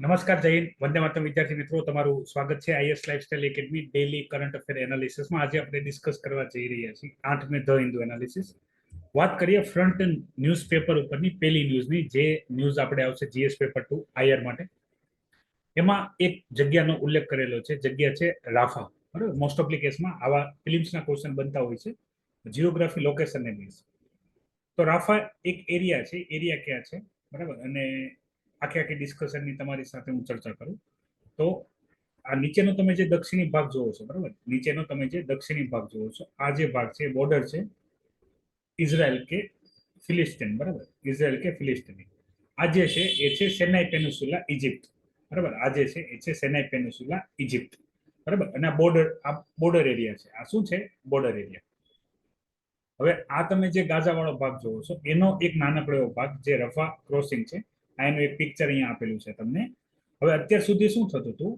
નમસ્કાર જય હિન્દ, વંદે માતરમ વિદ્યાર્થી મિત્રો, તમારું સ્વાગત છે IS lifestyle academy daily current affair એનાલિસિસમાં. આજે આપણે ડિસ્કસ કરવા જઈ રહ્યા છીએ 8 મે ધ હિન્દુ એનાલિસિસ. વાત કરીએ ફ્રન્ટ ન્યૂઝપેપર ઉપરની પહેલી ન્યૂઝની, જે ન્યૂઝ આપણે આવશે જીએસ પેપર 2 આઈઆર માટે. એમાં એક જગ્યાનો ઉલ્લેખ કરેલો છે, જગ્યા છે રાફા. બરાબર, મોસ્ટ ઓફ કેસમાં આવા ફિલ્મ્સના ક્વેશ્ચન બનતા હોય છે જીઓગ્રાફી લોકેશનને બેઝ. તો રાફા એક એરિયા છે, એરિયા ક્યાં છે, બરાબર, અને આખી ડિસ્કશનની તમારી સાથે હું ચર્ચા કરું. તો આ નીચેનો તમે જે દક્ષિણી ભાગ જોવો છો, બરાબર, નીચેનો તમે જે દક્ષિણી ભાગ જોવો છો, આ જે ભાગ છે બોર્ડર છે ઇઝરાયલ કે ફિલિસ્તીન, બરાબર, ઇઝરાયલ કે ફિલિસ્તીન. આ જે છે એ છે સેનાઈ પેનિન્સ્યુલા ઇજિપ્ત, બરાબર, આ જે છે એ છે સેનાઈ પેનિન્સ્યુલા ઇજિપ્ત, બરાબર. અને આ બોર્ડર એરિયા છે. આ શું છે? Border area. હવે આ તમે જે ગાઝા વાળો ભાગ જોવો છો, એનો એક નાનકડો એવો ભાગ જે રફા ક્રોસિંગ છે. આ એનું એક પિક્ચર અહીંયા આપેલું છે તમને. હવે અત્યાર સુધી શું થતું હતું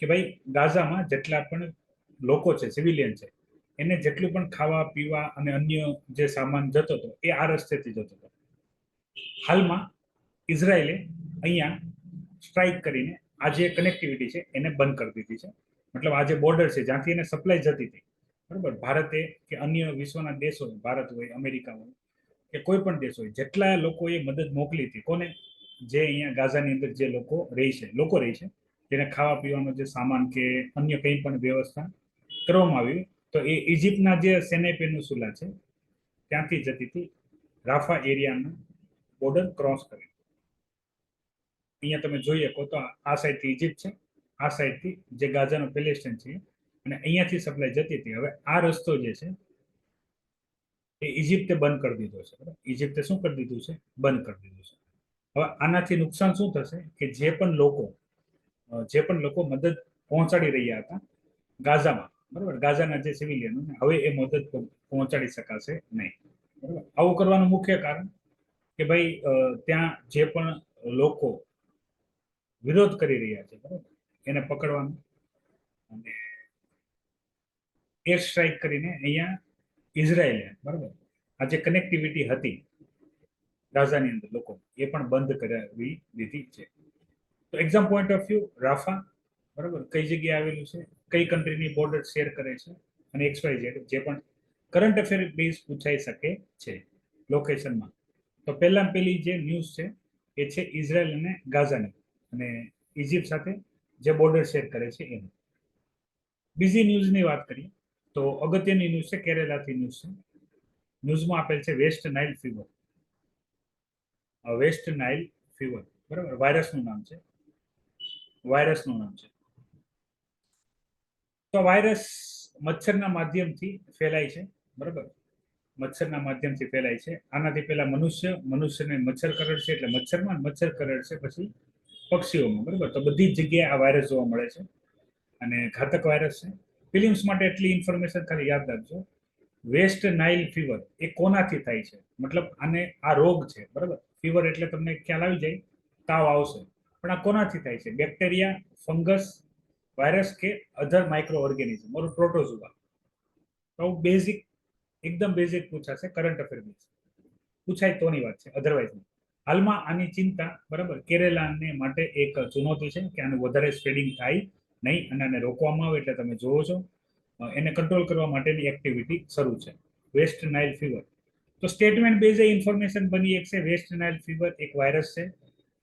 કે ભાઈ ગાઝામાં જેટલા પણ લોકો છે, સિવિલિયન છે, એને જેટલું પણ ખાવા પીવા અને અન્ય જે સામાન જતો હતો એ આ રસ્તેથી જતો હતો. હાલમાં ઇઝરાયલે અહીંયા સ્ટ્રાઇક કરીને આ જે કનેક્ટિવિટી છે એને બંધ કરી દીધી છે. મતલબ આ જે બોર્ડર છે જ્યાંથી એને સપ્લાય જતી હતી, બરાબર, ભારતે કે અન્ય વિશ્વના દેશો, ભારત હોય, અમેરિકા હોય કે કોઈ પણ દેશ હોય, જેટલા લોકોએ મદદ મોકલી હતી, કોને? જે અહીંયા ગાઝાની અંદર જે લોકો રહે છે, જેને ખાવા પીવાનો જે સામાન કે અન્ય કંઈ પણ વ્યવસ્થા કરવામાં આવી, તો એ ઇજિપ્તના જે સેનાઈ પેનિન્સ્યુલા છે ત્યાંથી જતી હતી રાફા એરિયાના બોર્ડર ક્રોસ કરી. અહીંયા તમે જોઈ શકો તો આ સાઈડથી ઇજિપ્ત છે, આ સાઈડથી જે ગાઝાનો પેલેસ્ટાઇન છે, અને અહીંયાથી સપ્લાય જતી હતી. હવે આ રસ્તો જે છે એ ઇજિપ્તે બંધ કરી દીધો છે. ઇજિપ્તે શું કરી દીધું છે? બંધ કરી દીધું છે. હવે આનાથી નુકસાન શું થશે કે જે પણ લોકો મદદ પહોંચાડી રહ્યા હતા ગાઝામાં, બરાબર, ગાઝાના જે સિવિલિયનો, હવે એ મદદ પહોંચાડી શકાશે નહીં. બરાબર. આવું કરવાનું મુખ્ય કારણ કે ભાઈ ત્યાં જે પણ લોકો વિરોધ કરી રહ્યા છે, બરાબર, એને પકડવાનું અને એર સ્ટ્રાઇક કરીને અહીંયા ઇઝરાયલે, બરાબર, આ જે કનેક્ટિવિટી હતી ગાઝાની અંદર લોકો, એ પણ બંધ કરાવી દીધી છે. તો એક્ઝામ પોઈન્ટ ઓફ વ્યૂ રાફા, બરાબર, કઈ જગ્યાએ આવેલું છે, કઈ કન્ટ્રીની બોર્ડર શેર કરે છે, અને XYZ જે પણ કરંટ અફેર બેઝ પૂછાઈ શકે છે લોકેશનમાં. તો પહેલી જે ન્યૂઝ છે એ છે ઇઝરાયલ અને ગાઝાની, અને ઇજિપ્ત સાથે જે બોર્ડર શેર કરે છે એનું. બીજી ન્યૂઝની વાત કરીએ તો અગત્યની ન્યૂઝ છે, કેરેલાથી ન્યૂઝ છે. ન્યૂઝમાં આપેલ છે west Nile fever. West Nile fever, બરાબર, વાયરસનું નામ છે. તો વાયરસ મચ્છરના માધ્યમથી ફેલાય છે, બરાબર, મચ્છરના માધ્યમથી ફેલાય છે. આનાથી પહેલા મનુષ્યને મચ્છર કરડશે એટલે મચ્છર કરડશે પછી પક્ષીઓમાં, બરાબર. તો બધી જ જગ્યાએ આ વાયરસ જોવા મળે છે અને ઘાતક વાયરસ છે. ફિલિમ્સ માટે એટલી ઇન્ફોર્મેશન ખાલી યાદ રાખજો. વેસ્ટ નાઇલ ફીવર એ કોનાથી થાય છે? મતલબ આને આ રોગ છે, બરાબર. ફીવર એટલે તમને ખ્યાલ આવી જાય, તાવ આવશે, પણ આ કોનાથી થાય છે? બેક્ટેરિયા, ફંગસ, વાયરસ કે અધર માઇક્રો ઓર્ગેનિઝમ ઓર પ્રોટોઝુઆ? તો બેઝિક, એકદમ બેઝિક પૂછાશે, કરંટ અફેર બેઝ પૂછાય તોની વાત છે, અધરવાઇઝ નહીં. હાલમાં આની ચિંતા, બરાબર, કેરેલાને માટે એક ચુનૌતી છે કે આનું વધારે સ્પ્રેડિંગ થાય નહીં, અને આને રોકવામાં આવે. એટલે તમે જોવો છો એને કંટ્રોલ કરવા માટેની એક્ટિવિટી શરૂ છે. વેસ્ટ નાઇલ ફીવર, તો સ્ટેટમેન્ટ બેઝે ઇન્ફોર્મેશન બની એક છે. વેસ્ટ નાઇલ ફીવર એક વાયરસ છે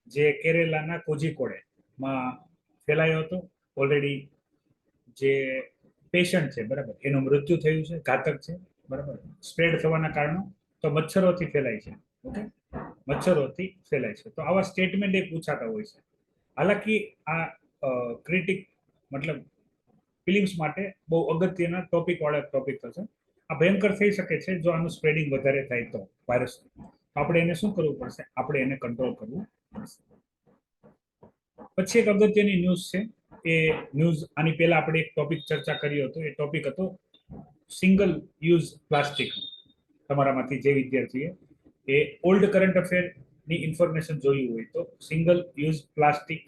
જે કેરેલાના કોઝિકોડેમાં ફેલાયો હતો. ઓલરેડી જે પેશન્ટ છે, બરાબર, એનું મૃત્યુ થયું છે, ઘાતક છે, બરાબર. સ્પ્રેડ થવાના કારણો તો મચ્છરોથી ફેલાય છે, ઓકે, મચ્છરોથી ફેલાય છે. તો આવા સ્ટેટમેન્ટ એ પૂછાતા હોય છે. હાલાકી આ ક્રિટિક, મતલબ ફિલિમ્સ માટે બહુ અગત્યના ટોપિક વાળા ટોપિક થશે. આ ભયંકર થઈ શકે છે જો આનું સ્પ્રેડિંગ વધારે થાય તો વાયરસ. આપણે એને શું કરવું પડશે? આપણે એને કંટ્રોલ કરવું પડશે. પછી એક અગત્યની ન્યૂઝ છે, એ ન્યૂઝ આની પહેલા આપણે એક ટોપિક ચર્ચા કર્યો હતો. એ ટોપિક હતો સિંગલ યુઝ પ્લાસ્ટિક. તમારામાંથી જે વિદ્યાર્થીએ એ ઓલ્ડ કરંટ અફેરની ઇન્ફોર્મેશન જોયું હોય તો સિંગલ યુઝ પ્લાસ્ટિક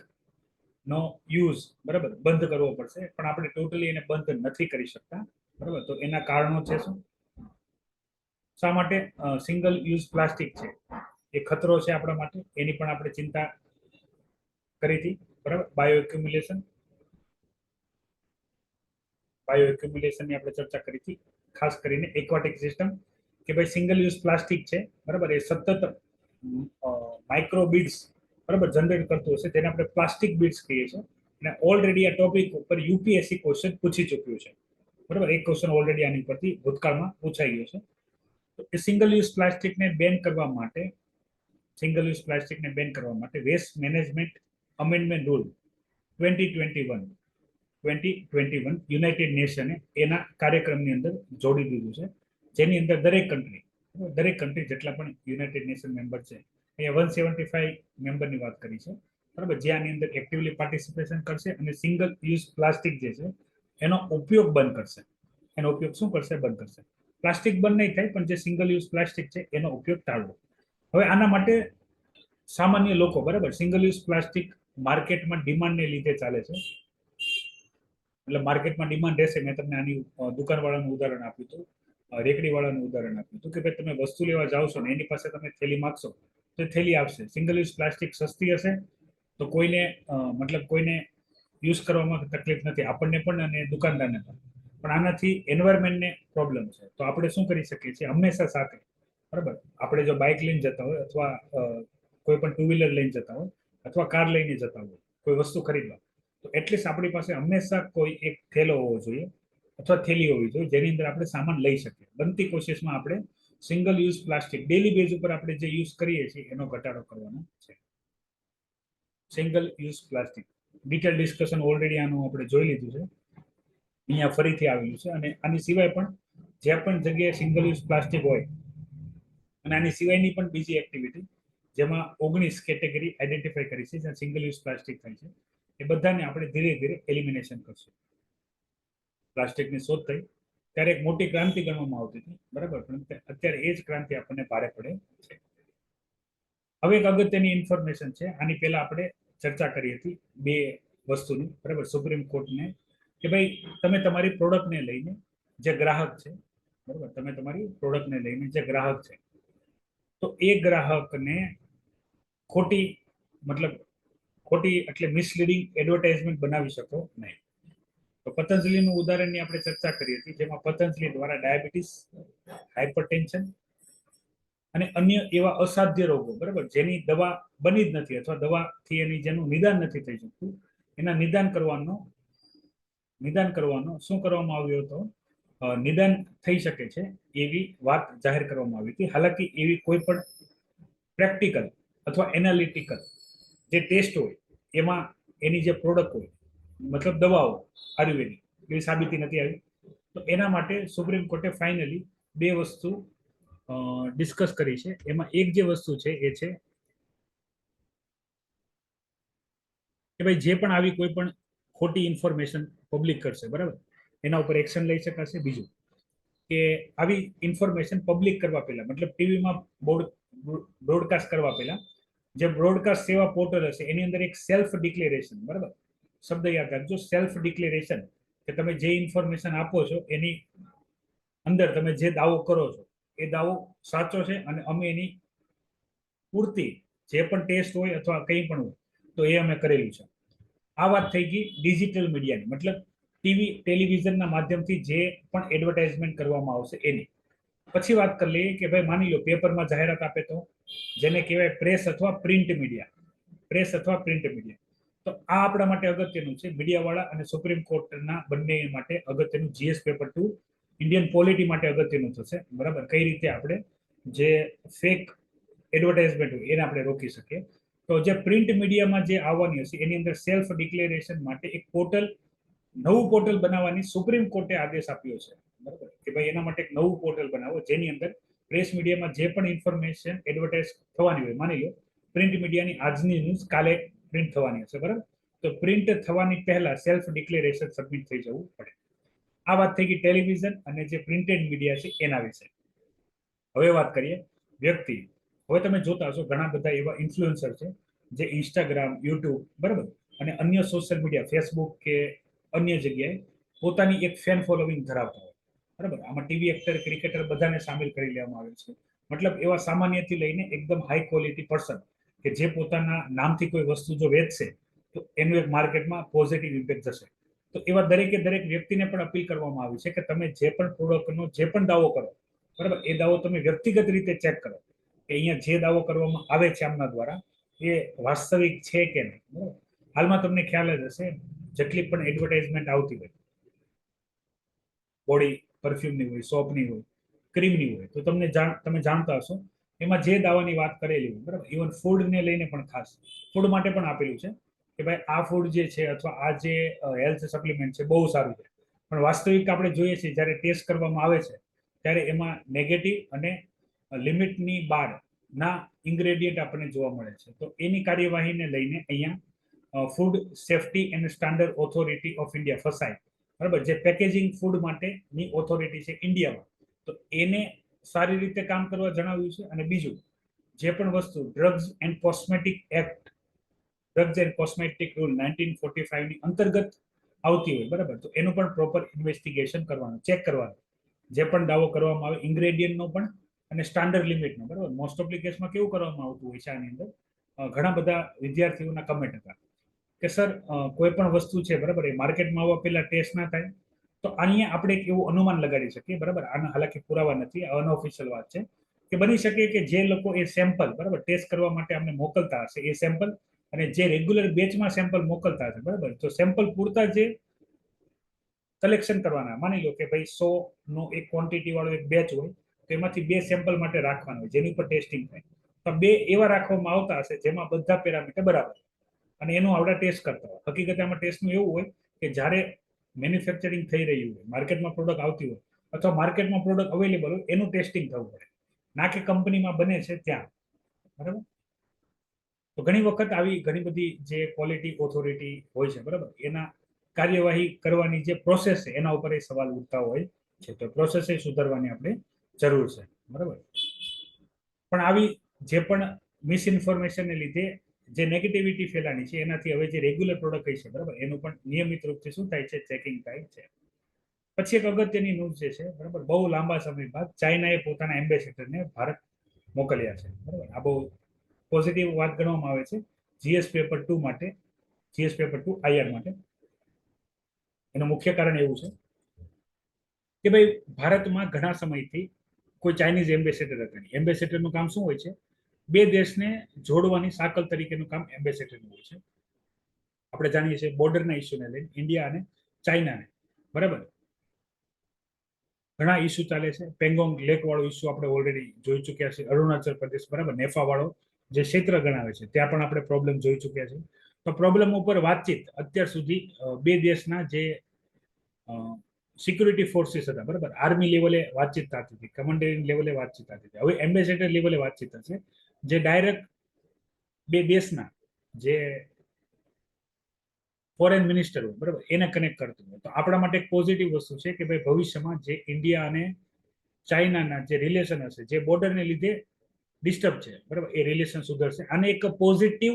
નો યુઝ, બરાબર, બંધ કરવો પડશે. પણ આપણે ટોટલી એને બંધ નથી કરી શકતા, બરાબર. તો એના કારણો છે શું? શા માટે સિંગલ યુઝ પ્લાસ્ટિક છે એ ખતરો છે આપણા માટે, એની પણ આપણે ચિંતા કરી હતી, બરાબર. બાયો એક્યુમ્યુલેશનની આપણે ચર્ચા કરી હતી. ખાસ કરીને એક્વાટિક સિસ્ટમ, કે ભાઈ સિંગલ યુઝ પ્લાસ્ટિક છે, બરાબર, એ સતત માઇક્રો બીડ્સ, બરાબર, જનરેટ કરતું હશે, તેને આપણે પ્લાસ્ટિક બીડ્સ કહીએ છીએ. અને ઓલરેડી આ ટોપિક ઉપર યુપીએસસી ક્વેશ્ચન પૂછી ચૂક્યું છે, બરાબર. એક ક્વેશ્ચન ઓલરેડી આની પરથી ભૂતકાળમાં પૂછાઈ ગયો છે. તો એ સિંગલ યુઝ પ્લાસ્ટિકને બેન કરવા માટે waste management amendment rule 2021 United નેશને એના કાર્યક્રમની અંદર જોડી દીધું છે, જેની અંદર દરેક કન્ટ્રી જેટલા પણ યુનાઇટેડ નેશન મેમ્બર છે, અહીંયા 175 મેમ્બરની વાત કરી છે, બરાબર, જે આની અંદર એક્ટિવલી પાર્ટિસિપેશન કરશે અને સિંગલ યુઝ પ્લાસ્ટિક જે છે એનો ઉપયોગ બંધ કરશે. બંધ કરશે. પ્લાસ્ટિક બંધ નહીં થાય, પણ જે સિંગલ યુઝ પ્લાસ્ટિક છે એનો ઉપયોગ ટાળવો. હવે આના માટે સામાન્ય લોકો, બરાબર, સિંગલ યુઝ પ્લાસ્ટિક માર્કેટમાં ડિમાન્ડને લીધે ચાલે છે. એટલે માર્કેટમાં ડિમાન્ડ રહેશે. મેં તમને આની દુકાનવાળાનું ઉદાહરણ આપ્યું હતું, રેકડીવાળાનું ઉદાહરણ આપ્યું હતું, કે ભાઈ તમે વસ્તુ લેવા જાઓ છો ને એની પાસે તમે થેલી માગશો તો થેલી આપશે. સિંગલ યુઝ પ્લાસ્ટિક સસ્તી હશે તો કોઈને યુઝ કરવામાં તકલીફ નથી, આપણને પણ અને દુકાનદારને પણ. પણ આનાથી એન્વાયરમેન્ટને પ્રોબ્લેમ છે. તો આપણે શું કરી શકીએ છીએ, હંમેશા સાથે, બરાબર, આપણે જો બાઇક લઈને જતા હોય અથવા કોઈ પણ ટુ વ્હીલર લઈને જતા હોય અથવા કાર લઈને જતા હોય કોઈ વસ્તુ ખરીદવા, તો એટલીસ્ટ આપણી પાસે હંમેશા કોઈ એક થેલો હોવો જોઈએ અથવા થેલી હોવી જોઈએ, જેની અંદર આપણે સામાન લઈ શકીએ. બનતી કોશિશમાં આપણે single use plastic daily base ઉપર આપણે જે યુઝ કરીએ છીએ એનો ઘટાડો કરવાનો છે. Single use plastic detail discussion already આનું આપણે જોઈ લીધું છે, અહીંયા ફરીથી આવેલું છે. અને આની સિવાય પણ જ્યાં પણ જગ્યાએ સિંગલ યુઝ પ્લાસ્ટિક હોય, અને આની સિવાયની પણ બીજી એક્ટિવિટી, જેમાં 19 કેટેગરી આઈડેન્ટિફાઈ કરી છે જ્યાં સિંગલ યુઝ પ્લાસ્ટિક થાય છે, એ બધાને આપણે ધીરે ધીરે એલિમિનેશન કરશું. પ્લાસ્ટિકની શોધ થઈ ત્યારે એક મોટી ક્રાંતિ ગણવામાં આવતી હતી, બરાબર, પણ અત્યારે એ જ ક્રાંતિ આપણને ભારે પડે છે. હવે એક અગત્યની ઇન્ફોર્મેશન છે, આની પહેલા આપણે ચર્ચા કરી હતી બે વસ્તુની, બરાબર, સુપ્રીમ કોર્ટને, કે ભાઈ તમે તમારી પ્રોડક્ટને લઈને જે ગ્રાહક છે, બરાબર, તો એ ગ્રાહકને ખોટી એટલે મિસલીડિંગ એડવર્ટાઇઝમેન્ટ બનાવી શકો નહીં. તો પતંજલિનું ઉદાહરણની આપણે ચર્ચા કરી હતી, જેમાં પતંજલિ દ્વારા ડાયાબિટીસ, હાઇપરટેન્શન અને અન્ય એવા અસાધ્ય રોગો, બરાબર, જેની દવા બની જ નથી અથવા દવાથી જેનું નિદાન નથી થઈ શકતું, એના નિદાન કરવાનો શું કરવામાં આવ્યો હતો, નિદાન થઈ શકે છે એવી વાત જાહેર કરવામાં આવી હતી. હાલાકી એવી કોઈ પણ પ્રેક્ટિકલ અથવા એનાલિટિકલ જે ટેસ્ટ હોય એમાં એની જે પ્રોડક્ટ હોય, મતલબ દવાઓ આયુર્વેદિક, એવી સાબિતી નથી આવી. તો એના માટે સુપ્રીમ કોર્ટે ફાઇનલી બે વસ્તુ ડિસ્કસ કરી છે. એમાં એક જે વસ્તુ છે એ છે કે ભાઈ જે પણ આવી કોઈ પણ ખોટી ઇન્ફોર્મેશન પબ્લિક કરશે, બરાબર, એના ઉપર એક્શન લઈ શકાશે. બીજું કે આવી ઇન્ફોર્મેશન પબ્લિક કરવા પહેલા, મતલબ ટીવીમાં બ્રોડકાસ્ટ કરવા પહેલા જે બ્રોડકાસ્ટ સેવા પોર્ટલ હશે એની અંદર એક સેલ્ફ ડિક્લેરેશન, બરાબર, શબ્દ યાદ રાખજો, સેલ્ફ ડિક્લેરેશન, કે તમે જે ઇન્ફોર્મેશન આપો છો એની અંદર તમે જે દાવો કરો છો એ દાવો સાચો છે અને અમે એની પૂરતી જે પણ ટેસ્ટ હોય અથવા કંઈ પણ હોય તો એ અમે કરેલું છે. આ વાત થઈ ગઈ ડિજિટલ મીડિયાની, મતલબ ટીવી ટેલિવિઝનના માધ્યમથી જે પણ એડવર્ટાઇઝમેન્ટ કરવામાં આવશે એની. પછી વાત કરી લઈએ કે ભાઈ માની લો પેપરમાં જાહેરાત આપે તો, જેને કહેવાય પ્રેસ અથવા પ્રિન્ટ મીડિયા. તો આ આપણા માટે અગત્યનું છે, મીડિયાવાળા અને સુપ્રીમ કોર્ટના બંને માટે અગત્યનું. GS પેપર 2 ઇન્ડિયન પોલિટી માટે અગત્યનું થશે, બરાબર, કઈ રીતે આપણે જે ફેક એડવર્ટાઇઝમેન્ટ હોય એને આપણે રોકી શકીએ. તો જે પ્રિન્ટ મીડિયામાં જે આવવાની હશે એની અંદર સેલ્ફ ડિક્લેરેશન માટે એક નવું પોર્ટલ બનાવવાની સુપ્રીમ કોર્ટે આદેશ આપ્યો છે, બરાબર, કે ભાઈ એના માટે એક નવું પોર્ટલ બનાવો જેની અંદર પ્રેસ મીડિયામાં જે પણ ઇન્ફોર્મેશન એડવર્ટાઇઝ થવાની હોય, માની લો પ્રિન્ટ મીડિયાની આજની ન્યૂઝ કાલે પ્રિન્ટ થવાની હશે, બરાબર, તો પ્રિન્ટ થવાની પહેલા સેલ્ફ ડિક્લેરેશન સબમિટ થઈ જવું પડે. આ વાત થઈ ગઈ ટેલિવિઝન અને જે પ્રિન્ટેડ મીડિયા છે એના વિશે. હવે વાત કરીએ વ્યક્તિ. હવે તમે જોતા હશો ઘણા બધા એવા ઇન્ફ્લુએન્સર છે જે ઇન્સ્ટાગ્રામ, યુટ્યુબ, બરાબર, અને અન્ય સોશિયલ મીડિયા, ફેસબુક કે અન્ય જગ્યાએ પોતાની એક ફેન ફોલોવિંગ ધરાવતા હોય, બરાબર. આમાં ટીવી એક્ટર, ક્રિકેટર બધાને સામેલ કરી લેવામાં આવે છે. મતલબ એવા સામાન્યથી લઈને એકદમ હાઈ ક્વોલિટી પર્સન કે જે પોતાના નામથી કોઈ વસ્તુ જો વેચશે તો એનું એક માર્કેટમાં પોઝિટિવ ઇમ્પેક્ટ જશે. તો એવા દરેકે દરેક વ્યક્તિને પણ અપીલ કરવામાં આવી છે કે તમે જે પણ પ્રોડક્ટનો જે પણ દાવો કરો, બરાબર, એ દાવો તમે વ્યક્તિગત રીતે ચેક કરો કે અહીંયા જે દાવો કરવામાં આવે છે આમના દ્વારા એ વાસ્તવિક છે કે નહીં. બરાબર, હાલમાં તમને ખ્યાલ જ હશે, જેટલી પણ એડવર્ટાઇઝમેન્ટ આવતી હોય, બોડી પરફ્યુમની હોય, સોપની હોય, ક્રીમની હોય, તો તમે જાણતા હશો એમાં જે દાવાની વાત કરેલી હોય, બરાબર, ઇવન ફૂડને લઈને પણ ખાસ ફૂડ માટે પણ આપેલું છે કે ભાઈ આ ફૂડ જે છે અથવા આ જે હેલ્થ સપ્લિમેન્ટ છે બહુ સારું છે, પણ વાસ્તવિક આપણે જોઈએ છીએ જ્યારે ટેસ્ટ કરવામાં આવે છે ત્યારે એમાં નેગેટિવ અને લિમિટની બહારના ઇન્ગ્રેડિયન્ટ આપણને જોવા મળે છે. તો એની કાર્યવાહીને લઈને અહીંયા food safety and standard authority of India ફસાય, બરાબર, જે પેકેજિંગ ફૂડ માટેની ઓથોરિટી છે ઇન્ડિયામાં, તો એને સારી રીતે કામ કરવા જણાવ્યું છે. અને બીજું, જે પણ વસ્તુ drugs and cosmetic act, drugs and cosmetic rule 1945 ની અંતર્ગત આવતી હોય, બરાબર, તો એનું પણ પ્રોપર ઇન્વેસ્ટિગેશન કરવાનું, ચેક કરવાનું, જે પણ દાવો કરવામાં આવે ઇન્ગ્રેડિયન્ટનો પણ અને સ્ટાન્ડર્ડ લિમિટનો. બરાબર, મોસ્ટ ઓફ કેસમાં કેવું કરવામાં આવતું હોય છે આની અંદર, ઘણા બધા વિદ્યાર્થીઓના કમેન્ટ હતા કે સર કોઈ પણ વસ્તુ છે, બરાબર, એ માર્કેટમાં આવવા પહેલા ટેસ્ટ ના થાય. તો અહીંયા આપણે એક એવું અનુમાન લગાડી શકીએ, બરાબર, આના હાલાકી પુરાવા નથી, અનઓફિશિયલ વાત છે, કે બની શકે કે જે લોકો એ સેમ્પલ, બરાબર, ટેસ્ટ કરવા માટે અમને મોકલતા હશે એ સેમ્પલ અને જે રેગ્યુલર બેચમાં સેમ્પલ મોકલતા હશે, બરાબર, તો સેમ્પલ પૂરતા જે કલેક્શન કરવાના, માની લો કે ભાઈ 100 નો એક ક્વોન્ટિટી વાળો એક બેચ હોય તો એમાંથી 2 સેમ્પલ માટે રાખવાના હોય જેની પર ટેસ્ટિંગ થાય, તો 2 એવા રાખવામાં આવતા હશે જેમાં બધા પેરામીટર બરાબર અને એનું આવડા ટેસ્ટ કરતા હોય. હકીકત આમાં ટેસ્ટનું એવું હોય કે જ્યારે મેન્યુફેક્ચરિંગ થઈ રહ્યું હોય, માર્કેટમાં પ્રોડક્ટ આવતી હોય અથવા માર્કેટમાં પ્રોડક્ટ અવેલેબલ હોય એનું ટેસ્ટિંગ થવું પડે, ના કે કંપનીમાં બને છે ત્યાં. બરાબર, તો ઘણી વખત આવી ઘણી બધી જે ક્વોલિટી ઓથોરિટી હોય છે, બરાબર, એના કાર્યવાહી કરવાની જે પ્રોસેસ છે એના ઉપર એ સવાલ ઉઠતા હોય છે, તો પ્રોસેસ એ સુધારવાની આપણે જરૂર છે. બરાબર, પણ આવી જે પણ મિસઇન્ફોર્મેશનને લીધે જે નેગેટિવિટી ફેલાની છે એનાથી હવે જે રેગ્યુલર પ્રોડક્ટ કહી છે, બરાબર, એનું પણ નિયમિત રૂપથી શું થાય છે, ચેકિંગ થાય છે. પછી એક અગત્યની ન્યૂઝ જે છે, બરાબર, બહુ લાંબા સમય બાદ ચાઇનાએ પોતાના એમ્બેસેડરને ભારત મોકલ્યા છે. બરાબર, આ બહુ પોઝિટિવ વાત ગણવામાં આવે છે જીએસ પેપર 2 માટે, જીએસ પેપર 2 આઈઆર માટે. એનું મુખ્ય કારણ એવું છે કે ભાઈ ભારતમાં ઘણા સમયથી કોઈ ચાઇનીઝ એમ્બેસેડર હતા નહીં. એમ્બેસેડરનું કામ શું હોય છે, બે દેશને જોડવાની સાંકળ તરીકેનું કામ એમ્બેસેડરનું હોય છે. આપણે જાણીએ છીએ બોર્ડરના ઇસ્યુને લઈને ઇન્ડિયા અને ચાઇનાને, બરાબર, ઘણા ઇસ્યુ ચાલે છે. પેંગોંગ લેક વાળો ઇસ્યુ આપણે ઓલરેડી જોઈ ચુક્યા છે. અરુણાચલ પ્રદેશ, બરાબર, નેફા વાળો જે ક્ષેત્ર ગણાવે છે ત્યાં પણ આપણે પ્રોબ્લેમ જોઈ ચુક્યા છે. તો પ્રોબ્લેમ ઉપર વાતચીત અત્યાર સુધી બે દેશના જે સિક્યુરિટી ફોર્સીસ હતા, બરાબર, આર્મી લેવલે વાતચીત થતી હતી, કમાન્ડર લેવલે વાતચીત થતી હતી. હવે એમ્બેસેડર લેવલે વાતચીત થશે જે ડાયરેક્ટ બે દેશના જે ફોરેન મિનિસ્ટર હોય, બરાબર, એને કનેક્ટ કરતું હોય. તો આપણા માટે એક પોઝિટિવ વસ્તુ છે કે ભાઈ ભવિષ્યમાં જે ઇન્ડિયા અને ચાઇનાના જે રિલેશન હશે, જે બોર્ડરને લીધે ડિસ્ટર્બ છે, બરાબર, એ રિલેશન સુધરશે. આને એક પોઝિટિવ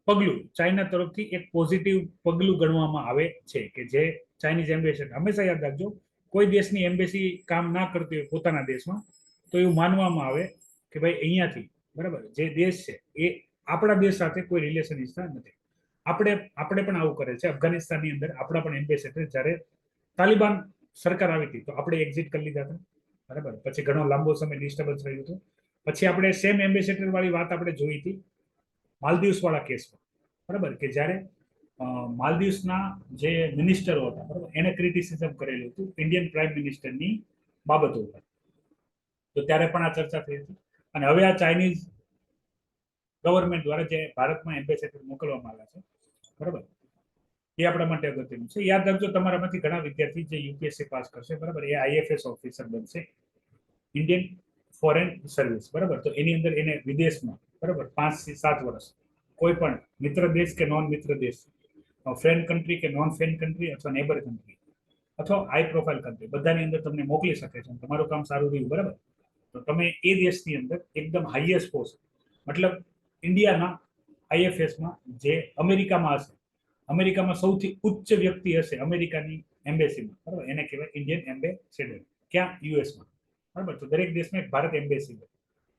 પગલું ચાઇના તરફથી એક પોઝિટિવ પગલું ગણવામાં આવે છે કે જે ચાઇનીઝ એમ્બેસેડર, હંમેશા યાદ રાખજો, કોઈ દેશની એમ્બેસી કામ ના કરતી હોય પોતાના દેશમાં તો એવું માનવામાં આવે કે ભાઈ અહીંયાથી, બરાબર, જે દેશ છે એ આપણા દેશ સાથે કોઈ રિલેશન ઈચ્છતા નથી. આપણે પણ આવું કરે છે. અફઘાનિસ્તાનની અંદર આપણા પણ એમ્બેસેડર જ્યારે તાલિબાન સરકાર આવી હતી તો આપણે એક્ઝિટ કરી લીધા હતા, બરાબર, પછી ઘણો લાંબો સમય ડિસ્ટર્બન્સ રહ્યું હતું. પછી આપણે સેમ એમ્બેસેડર વાળી વાત આપણે જોઈ હતી માલદીવ્સ વાળા કેસમાં, બરાબર, કે જ્યારે માલદીવ્સના જે મિનિસ્ટરો હતા, બરાબર, એને ક્રિટિસિઝમ કરેલું હતું ઇન્ડિયન પ્રાઇમ મિનિસ્ટરની બાબતો ઉપર. તો ત્યારે પણ આ ચર્ચા થઈ હતી. અને હવે આ ચાઇનીઝ ગવર્મેન્ટ દ્વારા જે ભારતમાં એમ્બેસેડર મોકલવામાં આવ્યા છે, બરાબર, એ આપણા માટે અગત્યનું છે. યાદ રાખજો, તમારામાંથી ઘણા વિદ્યાર્થી જે યુપીએસસી પાસ કરશે, બરાબર, એ આઈએફએસ ઓફિસર બનશે, ઇન્ડિયન ફોરેન સર્વિસ, બરાબર. તો એની અંદર એને વિદેશમાં, બરાબર, 5 થી 7 વર્ષ કોઈ પણ મિત્ર દેશ કે નોન મિત્ર દેશ, ફ્રેન્ડ કન્ટ્રી કે નોન ફ્રેન્ડ કન્ટ્રી અથવા નેબર કન્ટ્રી અથવા હાઈ પ્રોફાઇલ કન્ટ્રી, બધાની અંદર તમને મોકલી શકે છે. તમારું કામ સારું રહ્યું, બરાબર, તો તમે એ દેશની અંદર એકદમ હાઈએસ્ટ પોસ્ટ, મતલબ ઇન્ડિયાના આઈએફએસમાં જે અમેરિકામાં હશે, અમેરિકામાં સૌથી ઉચ્ચ વ્યક્તિ હશે અમેરિકાની એમ્બેસીમાં, બરાબર, એને કહેવાય ઇન્ડિયન એમ્બેસેડર. ક્યાં? યુએસમાં, બરાબર. તો દરેક દેશમાં એક ભારત એમ્બેસી હોય.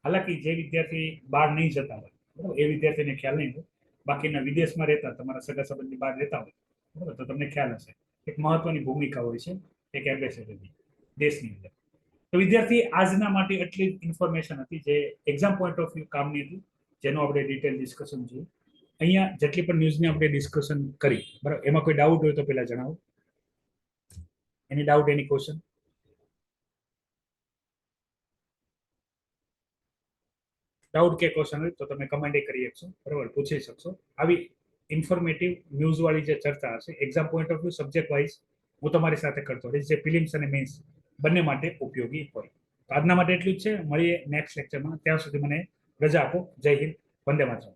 હાલાકી જે વિદ્યાર્થી બહાર નહીં જતા હોય, બરાબર, એ વિદ્યાર્થીને ખ્યાલ નહીં હોય બાકીના વિદેશમાં રહેતા તમારા સગા સંબંધી બહાર રહેતા હોય બરાબર, તો તમને ખ્યાલ હશે એક મહત્વની ભૂમિકા હોય છે એક એમ્બેસેડરની દેશની અંદર. તો વિદ્યાર્થી આજના માટે એટલી ઇન્ફોર્મેશન હતી જે એક્ઝામ પોઈન્ટ ઓફ વ્યૂ કામની હતી, જેનું આપણે ડિટેલ ડિસ્કશન જોયું. અહીંયા જેટલી પણ ન્યૂઝની આપણે ડિસ્કશન કરી બરાબર, એમાં કોઈ ડાઉટ હોય તો પેલા જણાવો. એની ડાઉટ, એની ક્વેશ્ચન? ડાઉટ કે ક્વેશ્ચન હોય તો તમે કમેન્ટ કરી શકશો બરાબર, પૂછી શકશો. આવી ઇન્ફોર્મેટિવ ન્યૂઝ વાળી જે ચર્ચા હશે exam point of view subject wise હું તમારી સાથે કરતો રહીશ, જે ફિલિમ્સ અને મેન્સ બંને માટે ઉપયોગી હોય. તો આજના માટે એટલું જ છે. મળીએ નેક્સ્ટ લેક્ચરમાં. ત્યાં સુધી મને રજા આપો. જય હિન્દ, વંદે માતરમ.